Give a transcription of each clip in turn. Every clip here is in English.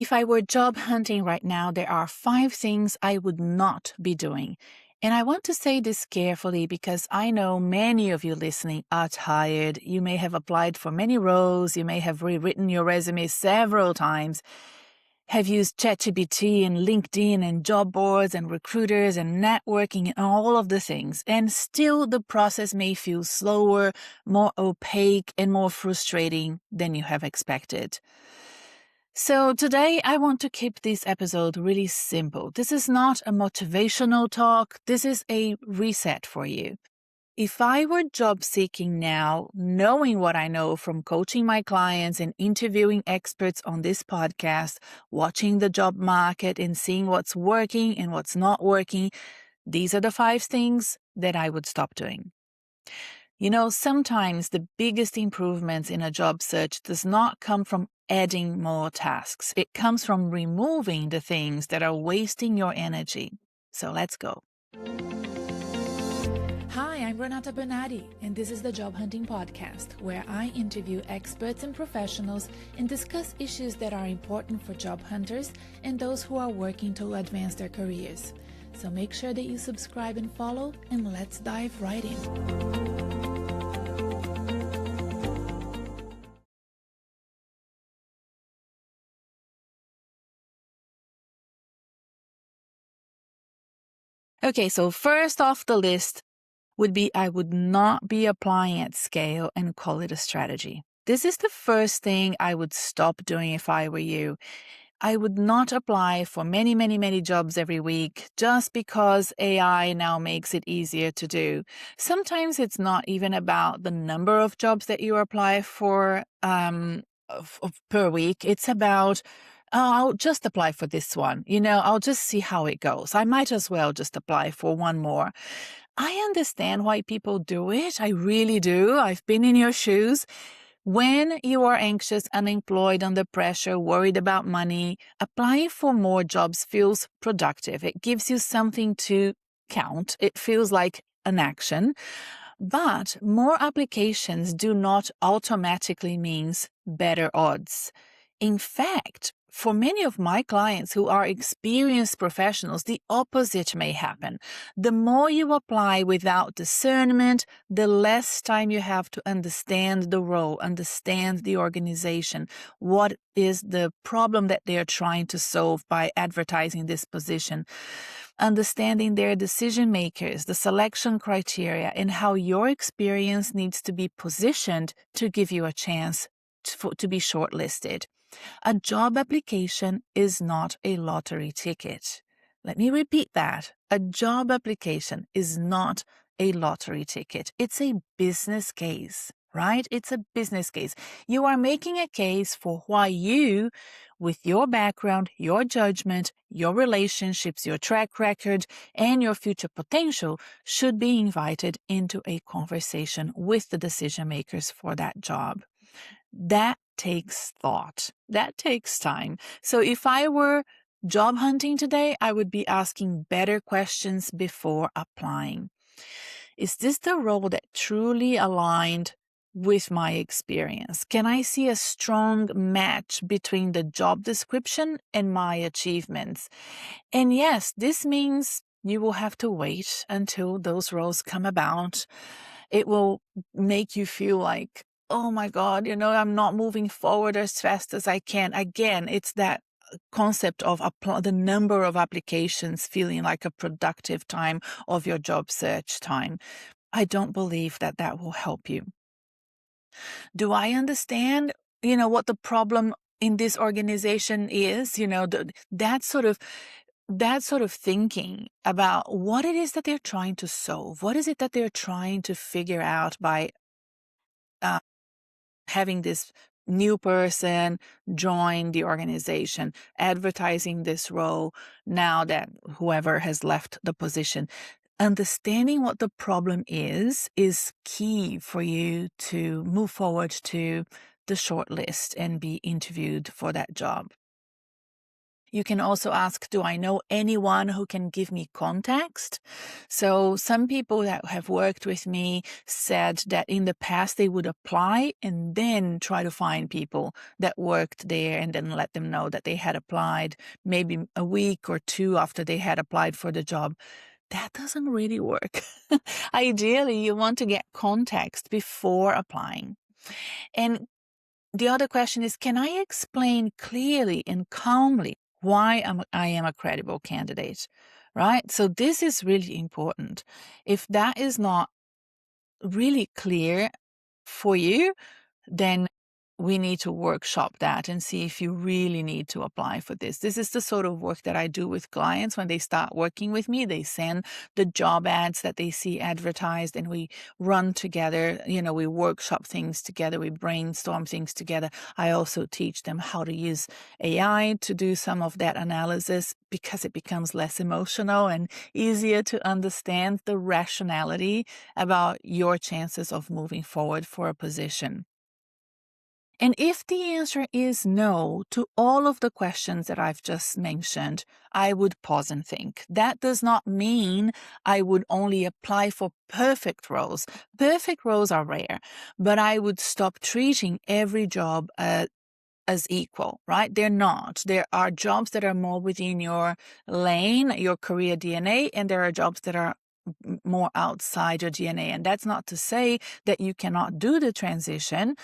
If I were job hunting right now, there are 5 things I would not be doing. And I want to say this carefully because I know many of you listening are tired. You may have applied for many roles. You may have rewritten your resume several times, have used ChatGPT and LinkedIn and job boards and recruiters and networking and all of the things. And still the process may feel slower, more opaque, and more frustrating than you have expected. So today I want to keep this episode really simple. This is not a motivational talk. This is a reset for you. If I were job seeking now, knowing what I know from coaching my clients and interviewing experts on this podcast, watching the job market and seeing what's working and what's not working, these are the 5 things that I would stop doing. Sometimes the biggest improvements in a job search does not come from adding more tasks. It comes from removing the things that are wasting your energy. So let's go. Hi, I'm Renata Bernardi, and this is the Job Hunting Podcast, where I interview experts and professionals and discuss issues that are important for job hunters and those who are working to advance their careers. So make sure that you subscribe and follow, and let's dive right in. Okay, so first off the list would be I would not be applying at scale and call it a strategy. This is the first thing I would stop doing if I were you. I would not apply for many jobs every week just because AI now makes it easier to do. Sometimes it's not even about the number of jobs that you apply for per week. It's about, I'll just apply for this one. I'll just see how it goes. I might as well just apply for one more. I understand why people do it. I really do. I've been in your shoes. When you are anxious, unemployed, under pressure, worried about money, applying for more jobs feels productive. It gives you something to count. It feels like an action. But more applications do not automatically means better odds. In fact, for many of my clients who are experienced professionals, the opposite may happen. The more you apply without discernment, the less time you have to understand the role, understand the organization. What is the problem that they are trying to solve by advertising this position? Understanding their decision makers, the selection criteria, and how your experience needs to be positioned to give you a chance to be shortlisted. A job application is not a lottery ticket. Let me repeat that. A job application is not a lottery ticket. It's a business case, right? It's a business case. You are making a case for why you, with your background, your judgment, your relationships, your track record, and your future potential, should be invited into a conversation with the decision makers for that job. That takes thought. That takes time. So if I were job hunting today, I would be asking better questions before applying. Is this the role that truly aligned with my experience? Can I see a strong match between the job description and my achievements? And yes, this means you will have to wait until those roles come about. It will make you feel like, oh my God, I'm not moving forward as fast as I can. Again, it's that concept of the number of applications feeling like a productive time of your job search time. I don't believe that will help you. Do I understand, what the problem in this organization is? That sort of thinking about what it is that they're trying to solve. What is it that they're trying to figure out by having this new person join the organization, advertising this role now that whoever has left the position. Understanding what the problem is key for you to move forward to the short list and be interviewed for that job. You can also ask, do I know anyone who can give me context? So some people that have worked with me said that in the past they would apply and then try to find people that worked there and then let them know that they had applied maybe a week or two after they had applied for the job. That doesn't really work. Ideally, you want to get context before applying. And the other question is, can I explain clearly and calmly why I am a credible candidate, right? So this is really important. If that is not really clear for you, then we need to workshop that and see if you really need to apply for this. This is the sort of work that I do with clients when they start working with me. They send the job ads that they see advertised and we run together. We workshop things together. We brainstorm things together. I also teach them how to use AI to do some of that analysis because it becomes less emotional and easier to understand the rationality about your chances of moving forward for a position. And if the answer is no to all of the questions that I've just mentioned, I would pause and think. That does not mean I would only apply for perfect roles. Perfect roles are rare, but I would stop treating every job as equal, right? They're not. There are jobs that are more within your lane, your career DNA, and there are jobs that are more outside your DNA. And that's not to say that you cannot do the transition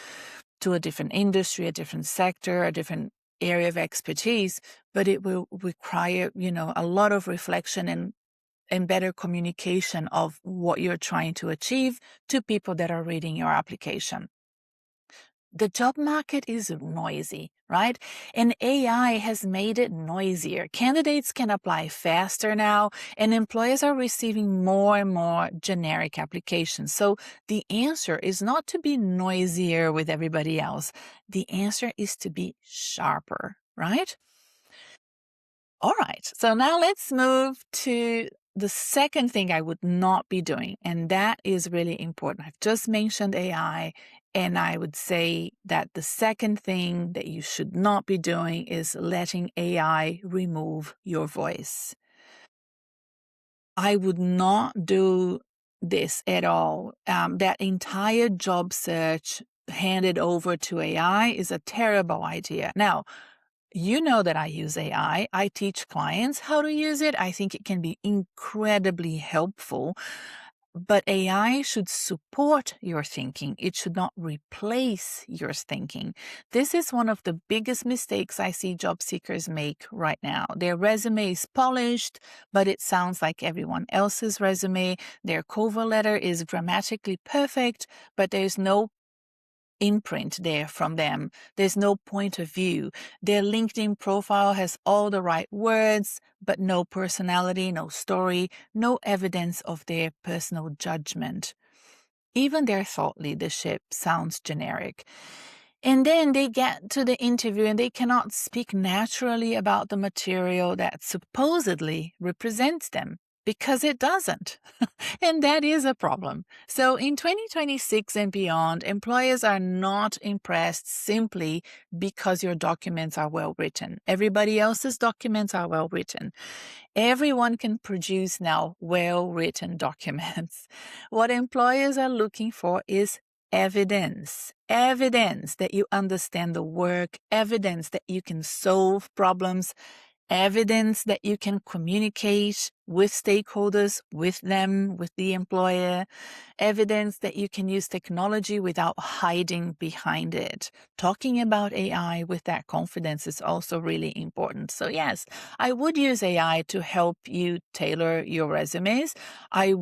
to a different industry, a different sector, a different area of expertise, but it will require, a lot of reflection and better communication of what you're trying to achieve to people that are reading your application. The job market is noisy, right? And AI has made it noisier. Candidates can apply faster now, and employers are receiving more and more generic applications. So the answer is not to be noisier with everybody else. The answer is to be sharper, right? All right. So now let's move to the second thing I would not be doing, and that is really important. I've just mentioned AI, and I would say that the second thing that you should not be doing is letting AI remove your voice. I would not do this at all. That entire job search handed over to AI is a terrible idea. Now, you know that I use AI. I teach clients how to use it. I think it can be incredibly helpful. But AI should support your thinking. It should not replace your thinking. This is one of the biggest mistakes I see job seekers make right now. Their resume is polished, but it sounds like everyone else's resume. Their cover letter is grammatically perfect, but there's no imprint there from them. There's no point of view. Their LinkedIn profile has all the right words, but no personality, no story, no evidence of their personal judgment. Even their thought leadership sounds generic. And then they get to the interview and they cannot speak naturally about the material that supposedly represents them because it doesn't. And that is a problem. So in 2026 and beyond, employers are not impressed simply because your documents are well written. Everybody else's documents are well written. Everyone can produce now well-written documents. What employers are looking for is evidence that you understand the work, evidence that you can solve problems, evidence that you can communicate with stakeholders, with them, with the employer, evidence that you can use technology without hiding behind it. Talking about AI with that confidence is also really important. So yes, I would use AI to help you tailor your resumes. I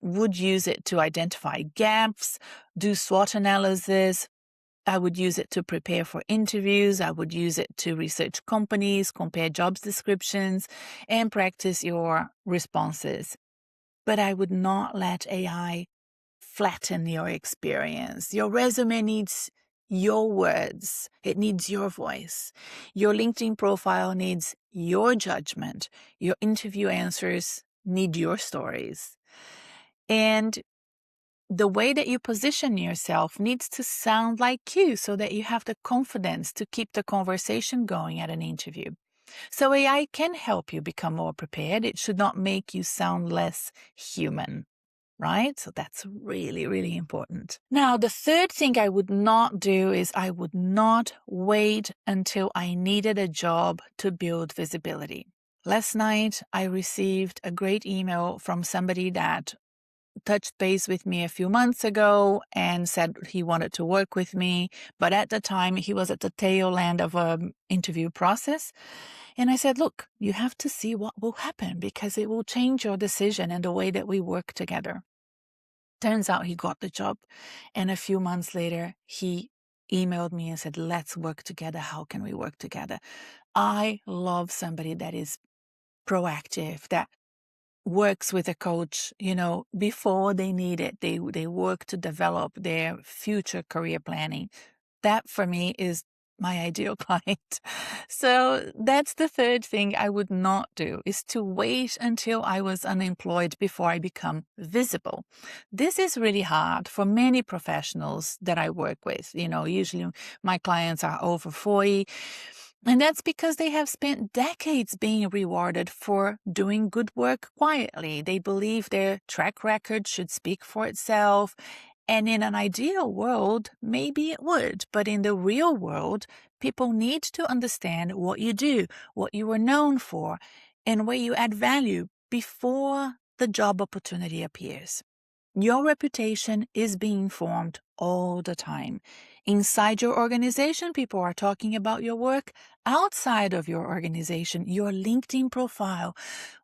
would use it to identify gaps, do SWOT analysis. I would use it to prepare for interviews. I would use it to research companies, compare jobs descriptions, and practice your responses. But I would not let AI flatten your experience. Your resume needs your words. It needs your voice. Your LinkedIn profile needs your judgment. Your interview answers need your stories. And the way that you position yourself needs to sound like you so that you have the confidence to keep the conversation going at an interview. So AI can help you become more prepared. It should not make you sound less human, right? So that's really, really important. Now, the third thing I would not do is I would not wait until I needed a job to build visibility. Last night, I received a great email from somebody that touched base with me a few months ago and said he wanted to work with me. But at the time, he was at the tail end of an interview process. And I said, look, you have to see what will happen because it will change your decision and the way that we work together. Turns out he got the job. And a few months later, he emailed me and said, let's work together. How can we work together? I love somebody that is proactive, that works with a coach, before they need it. They work to develop their future career planning. That for me is my ideal client. So that's the third thing I would not do, is to wait until I was unemployed before I become visible. This is really hard for many professionals that I work with. Usually my clients are over 40. And that's because they have spent decades being rewarded for doing good work quietly. They believe their track record should speak for itself. And in an ideal world, maybe it would. But in the real world, people need to understand what you do, what you are known for, and where you add value before the job opportunity appears. Your reputation is being formed all the time. Inside your organization, people are talking about your work. Outside of your organization, your LinkedIn profile,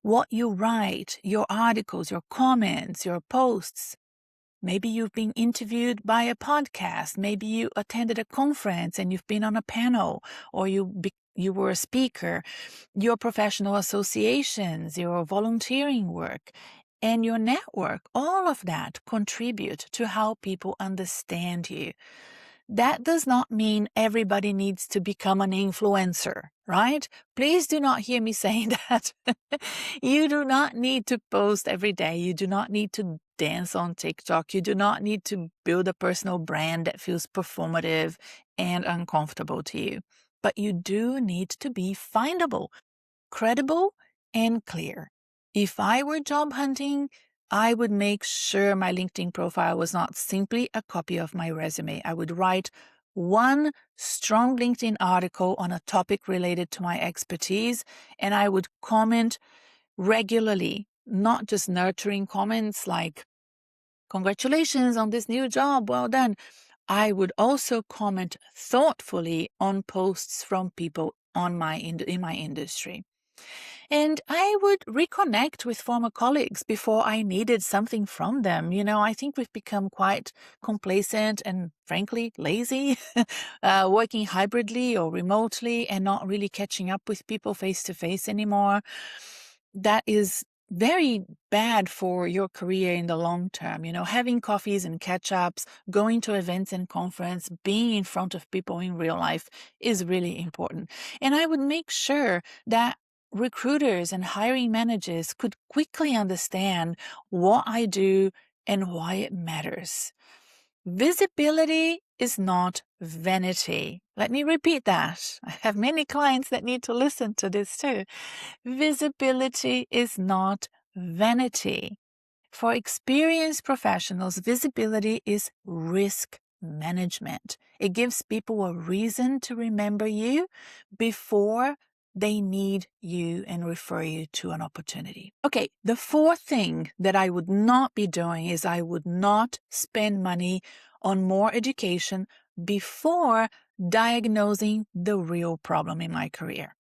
what you write, your articles, your comments, your posts. Maybe you've been interviewed by a podcast. Maybe you attended a conference and you've been on a panel, or you were a speaker. Your professional associations, your volunteering work, and your network, all of that contribute to how people understand you. That does not mean everybody needs to become an influencer, right? Please do not hear me saying that. You do not need to post every day. You do not need to dance on TikTok. You do not need to build a personal brand that feels performative and uncomfortable to you. But you do need to be findable, credible, and clear. If I were job hunting, I would make sure my LinkedIn profile was not simply a copy of my resume. I would write one strong LinkedIn article on a topic related to my expertise, and I would comment regularly, not just nurturing comments like, congratulations on this new job, well done. I would also comment thoughtfully on posts from people in my industry. And I would reconnect with former colleagues before I needed something from them. I think we've become quite complacent and, frankly, lazy, working hybridly or remotely and not really catching up with people face to face anymore. That is very bad for your career in the long term. Having coffees and catch-ups, going to events and conference, being in front of people in real life is really important. And I would make sure that recruiters and hiring managers could quickly understand what I do and why it matters. Visibility is not vanity. Let me repeat that. I have many clients that need to listen to this too. Visibility is not vanity. For experienced professionals, visibility is risk management. It gives people a reason to remember you before they need you and refer you to an opportunity. Okay, the fourth thing that I would not be doing is I would not spend money on more education before diagnosing the real problem in my career.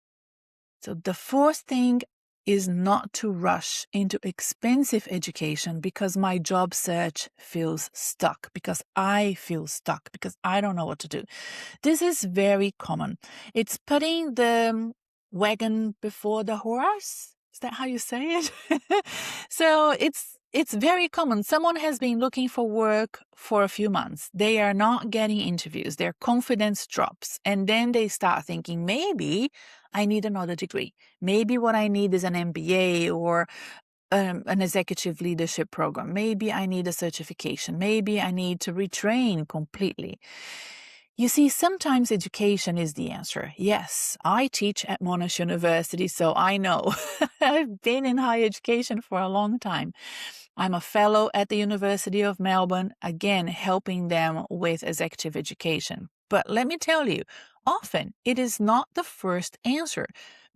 So the fourth thing is not to rush into expensive education because my job search feels stuck, because I feel stuck, because I don't know what to do. This is very common. It's putting the wagon before the horse. Is that how you say it? So it's very common. Someone has been looking for work for a few months. They are not getting interviews. Their confidence drops. And then they start thinking, maybe I need another degree. Maybe what I need is an MBA or an executive leadership program. Maybe I need a certification. Maybe I need to retrain completely. You see, sometimes education is the answer. Yes, I teach at Monash University, so I know. I've been in higher education for a long time. I'm a fellow at the University of Melbourne, again, helping them with executive education. But let me tell you, often it is not the first answer.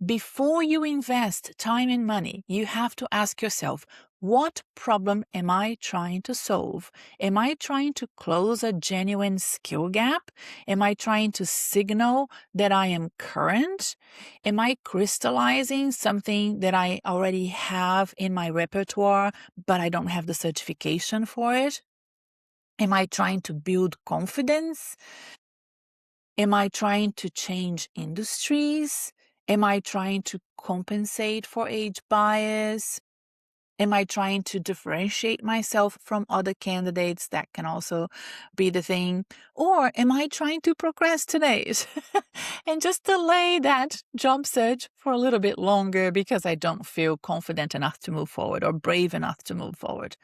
Before you invest time and money, you have to ask yourself, what problem am I trying to solve? Am I trying to close a genuine skill gap? Am I trying to signal that I am current? Am I crystallizing something that I already have in my repertoire, but I don't have the certification for it? Am I trying to build confidence? Am I trying to change industries? Am I trying to compensate for age bias? Am I trying to differentiate myself from other candidates? That can also be the thing. Or am I trying to procrastinate and just delay that job search for a little bit longer because I don't feel confident enough to move forward or brave enough to move forward?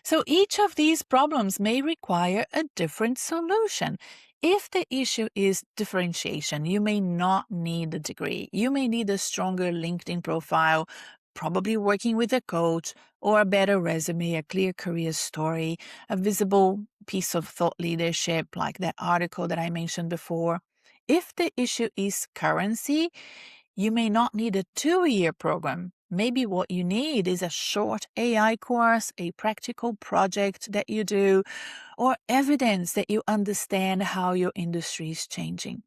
So each of these problems may require a different solution. If the issue is differentiation, you may not need a degree. You may need a stronger LinkedIn profile, probably working with a coach, or a better resume, a clear career story, a visible piece of thought leadership like that article that I mentioned before. If the issue is currency, you may not need a 2-year program. Maybe what you need is a short AI course, a practical project that you do, or evidence that you understand how your industry is changing.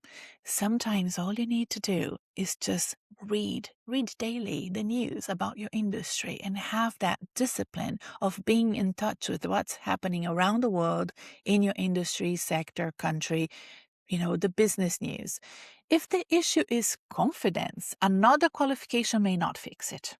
Sometimes all you need to do is just read daily the news about your industry and have that discipline of being in touch with what's happening around the world in your industry, sector, country, the business news. If the issue is confidence, another qualification may not fix it.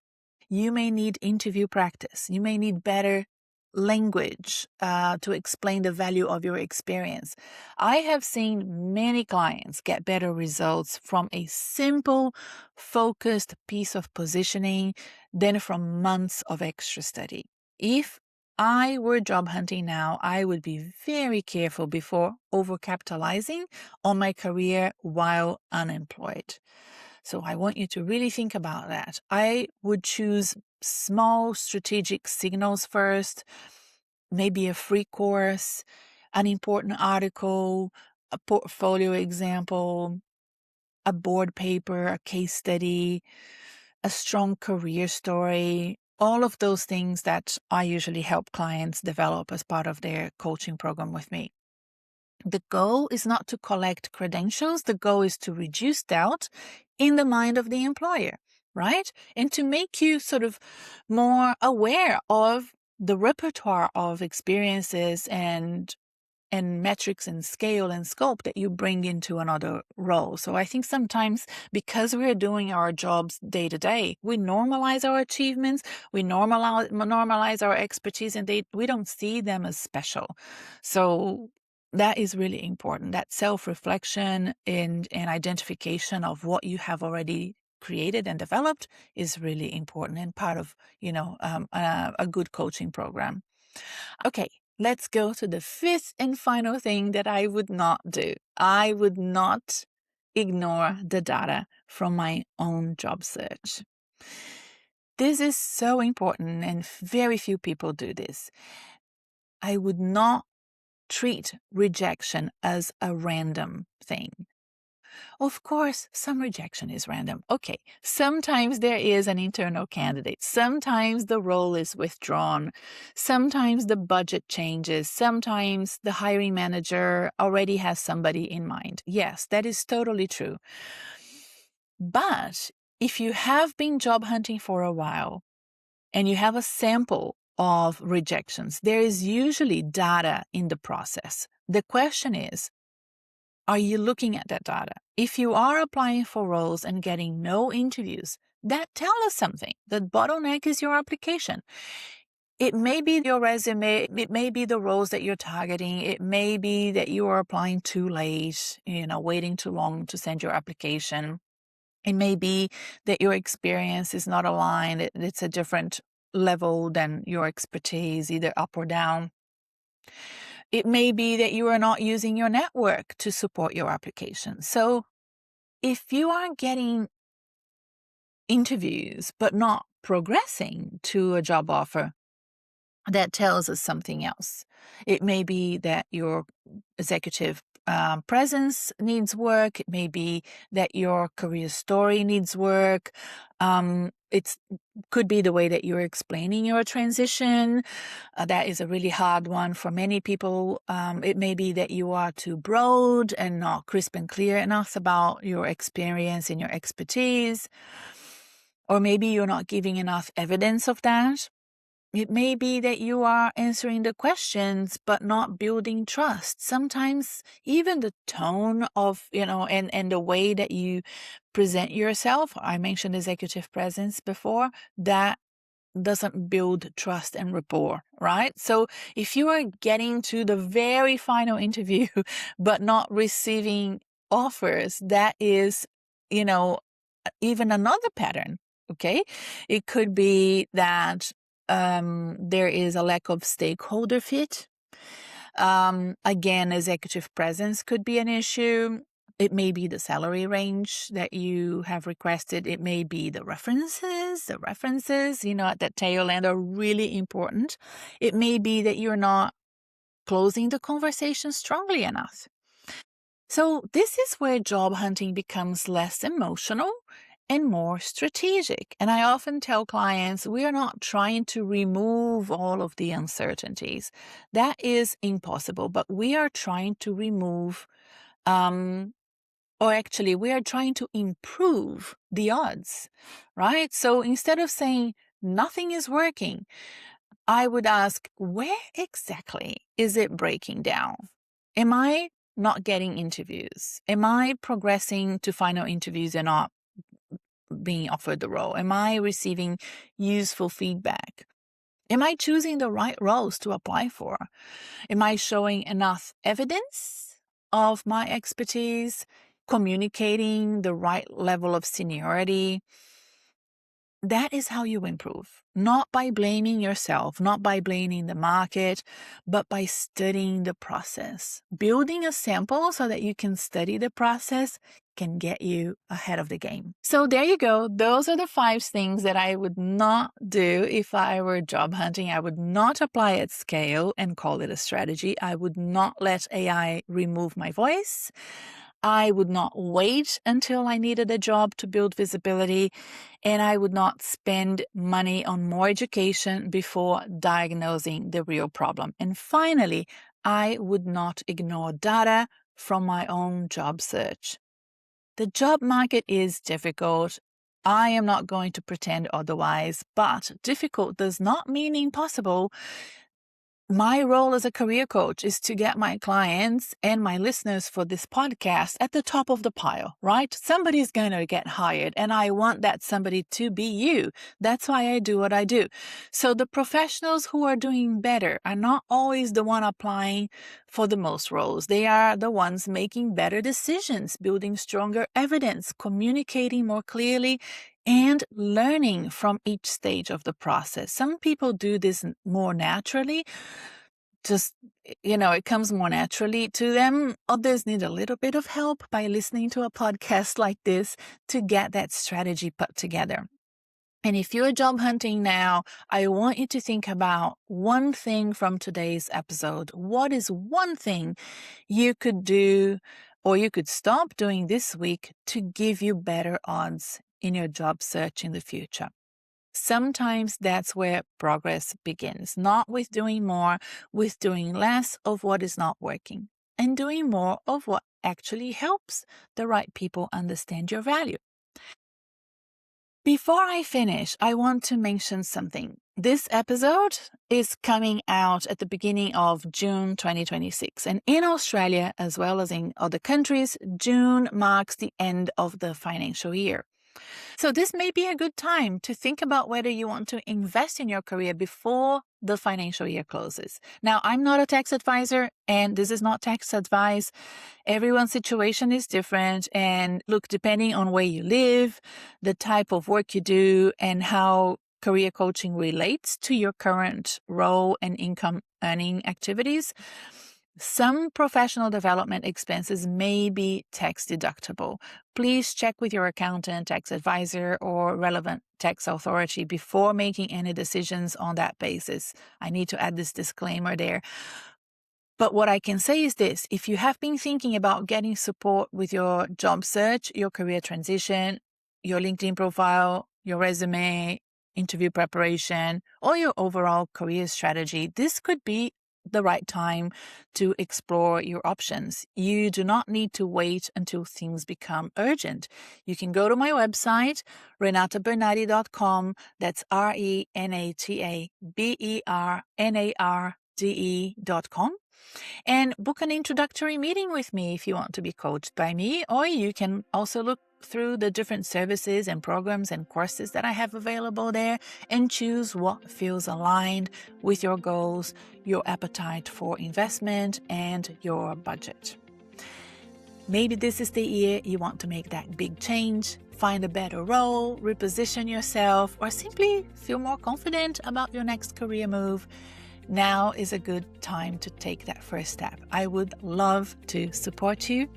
You may need interview practice. You may need better language to explain the value of your experience. I have seen many clients get better results from a simple, focused piece of positioning than from months of extra study. If I were job hunting now, I would be very careful before overcapitalizing on my career while unemployed. So I want you to really think about that. I would choose small strategic signals first, maybe a free course, an important article, a portfolio example, a board paper, a case study, a strong career story, all of those things that I usually help clients develop as part of their coaching program with me. The goal is not to collect credentials. The goal is to reduce doubt in the mind of the employer, right? And to make you sort of more aware of the repertoire of experiences and metrics and scale and scope that you bring into another role. So I think sometimes because we're doing our jobs day to day, we normalize our achievements, we normalize our expertise, and we don't see them as special. So that is really important. That self-reflection and identification of what you have already created and developed is really important and part of, a good coaching program. Okay, let's go to the fifth and final thing that I would not do. I would not ignore the data from my own job search. This is so important, and very few people do this. I would not treat rejection as a random thing. Of course, some rejection is random. Okay, sometimes there is an internal candidate. Sometimes the role is withdrawn. Sometimes the budget changes. Sometimes the hiring manager already has somebody in mind. Yes, that is totally true. But if you have been job hunting for a while and you have a sample of rejections, there is usually data in the process. The question is, are you looking at that data? If you are applying for roles and getting no interviews, that tells us something. The bottleneck is your application. It may be your resume. It may be the roles that you're targeting. It may be that you are applying too late, waiting too long to send your application. It may be that your experience is not aligned. It's a different level than your expertise, either up or down. It may be that you are not using your network to support your application. So if you are getting interviews but not progressing to a job offer, that tells us something else. It may be that your executive presence needs work. It may be that your career story needs work. It could be the way that you're explaining your transition. That is a really hard one for many people. It may be that you are too broad and not crisp and clear enough about your experience and your expertise. Or maybe you're not giving enough evidence of that. It may be that you are answering the questions but not building trust. Sometimes even the tone of, and the way that you present yourself, I mentioned executive presence before, that doesn't build trust and rapport, right? So if you are getting to the very final interview but not receiving offers, that is, even another pattern, okay? It could be that there is a lack of stakeholder fit. Again, executive presence could be an issue. It may be the salary range that you have requested. It may be the references. The references, at that tail end are really important. It may be that you're not closing the conversation strongly enough. So this is where job hunting becomes less emotional and more strategic. And I often tell clients, we are not trying to remove all of the uncertainties. That is impossible, but we are trying to remove, we are trying to improve the odds, right? So instead of saying nothing is working, I would ask, where exactly is it breaking down? Am I not getting interviews? Am I progressing to final interviews and not being offered the role? Am I receiving useful feedback? Am I choosing the right roles to apply for? Am I showing enough evidence of my expertise, communicating the right level of seniority? That is how you improve, not by blaming yourself, not by blaming the market, but by studying the process. Building a sample so that you can study the process can get you ahead of the game. So there you go. Those are the 5 things that I would not do if I were job hunting. I would not apply at scale and call it a strategy. I would not let AI remove my voice. I would not wait until I needed a job to build visibility, and I would not spend money on more education before diagnosing the real problem. And finally, I would not ignore data from my own job search. The job market is difficult. I am not going to pretend otherwise, but difficult does not mean impossible. My role as a career coach is to get my clients and my listeners for this podcast at the top of the pile, right? Somebody's going to get hired, and I want that somebody to be you. That's why I do what I do. So the professionals who are doing better are not always the one applying for the most roles. They are the ones making better decisions, building stronger evidence, communicating more clearly, and learning from each stage of the process. Some people do this more naturally. It comes more naturally to them. Others need a little bit of help by listening to a podcast like this to get that strategy put together. And if you're job hunting now, I want you to think about one thing from today's episode. What is one thing you could do or you could stop doing this week to give you better odds in your job search in the future? Sometimes that's where progress begins, not with doing more, with doing less of what is not working and doing more of what actually helps the right people understand your value. Before I finish, I want to mention something. This episode is coming out at the beginning of June 2026. And in Australia, as well as in other countries, June marks the end of the financial year. So this may be a good time to think about whether you want to invest in your career before the financial year closes. Now, I'm not a tax advisor, and this is not tax advice. Everyone's situation is different. And look, depending on where you live, the type of work you do, and how career coaching relates to your current role and income earning activities, Some professional development expenses may be tax deductible. Please check with your accountant, tax advisor, or relevant tax authority before making any decisions on that basis. I need to add this disclaimer there. But what I can say is this: if you have been thinking about getting support with your job search, your career transition, your LinkedIn profile, your resume, interview preparation, or your overall career strategy, this could be the right time to explore your options. You do not need to wait until things become urgent. You can go to my website, renatabernardi.com. That's RENATABERNARDE.com. And book an introductory meeting with me if you want to be coached by me, or you can also look through the different services and programs and courses that I have available there and choose what feels aligned with your goals, your appetite for investment, and your budget. Maybe this is the year you want to make that big change, find a better role, reposition yourself, or simply feel more confident about your next career move. Now is a good time to take that first step. I would love to support you.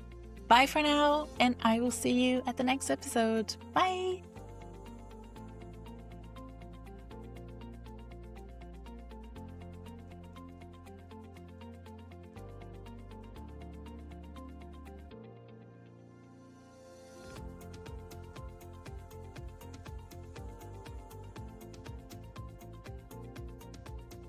Bye for now, and I will see you at the next episode. Bye.